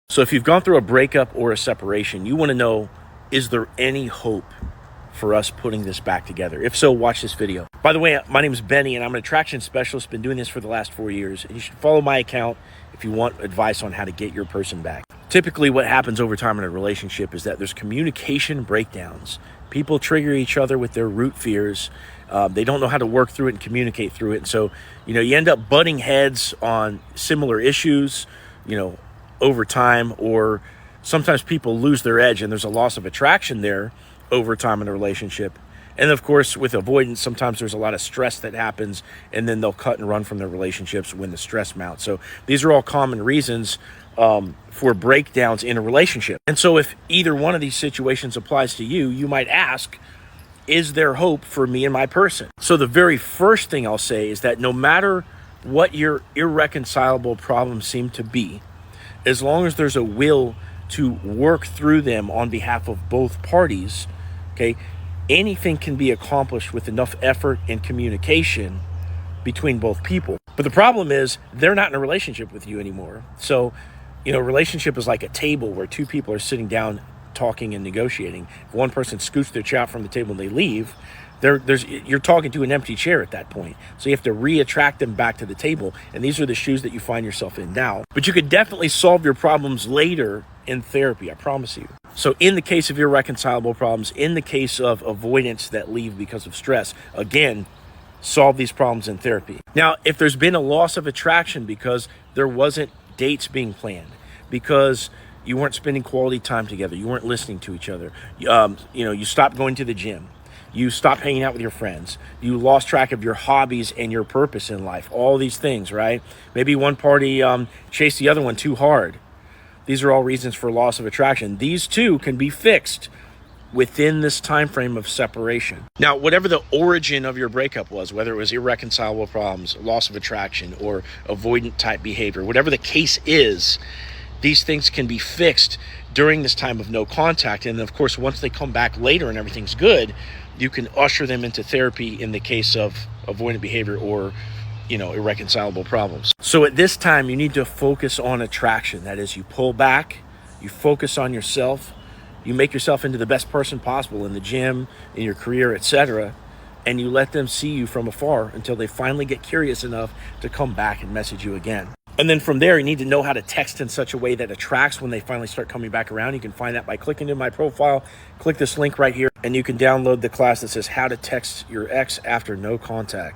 So if you've gone through a breakup or a separation, you want to know, is there any hope for us putting this back together? If so, watch this video. By the way, my name is Benny and I'm an attraction specialist. Been doing this for the last 4 years. And you should follow my account if you want advice on how to get your person back. Typically what happens over time in a relationship is that there's communication breakdowns. People trigger each other with their root fears. They don't know how to work through it and communicate through it. And so, you end up butting heads on similar issues, over time, or sometimes people lose their edge and there's a loss of attraction there over time in a relationship. And of course, with avoidance, sometimes there's a lot of stress that happens and then they'll cut and run from their relationships when the stress mounts. So these are all common reasons for breakdowns in a relationship. And so if either one of these situations applies to you, you might ask, is there hope for me and my person? So the very first thing I'll say is that no matter what your irreconcilable problems seem to be, as long as there's a will to work through them on behalf of both parties, okay, anything can be accomplished with enough effort and communication between both people. But the problem is they're not in a relationship with you anymore. So, a relationship is like a table where two people are sitting down talking and negotiating. If one person scoots their chair out from the table and they leave, you're talking to an empty chair at that point. So you have to re-attract them back to the table. And these are the shoes that you find yourself in now. But you could definitely solve your problems later in therapy, I promise you. So in the case of irreconcilable problems, in the case of avoidance that leave because of stress, again, solve these problems in therapy. Now, if there's been a loss of attraction because there wasn't dates being planned, because you weren't spending quality time together, you weren't listening to each other, you stopped going to the gym, you stopped hanging out with your friends, you lost track of your hobbies and your purpose in life, all these things, right? Maybe one party chased the other one too hard. These are all reasons for loss of attraction. These two can be fixed within this time frame of separation. Now, whatever the origin of your breakup was, whether it was irreconcilable problems, loss of attraction, or avoidant type behavior, whatever the case is, these things can be fixed during this time of no contact. And of course, once they come back later and everything's good, you can usher them into therapy in the case of avoidant behavior or irreconcilable problems. So at this time, you need to focus on attraction. That is, you pull back, you focus on yourself, you make yourself into the best person possible in the gym, in your career, etc. And you let them see you from afar until they finally get curious enough to come back and message you again. And then from there, you need to know how to text in such a way that attracts when they finally start coming back around. You can find that by clicking in my profile. Click this link right here, and you can download the class that says how to text your ex after no contact.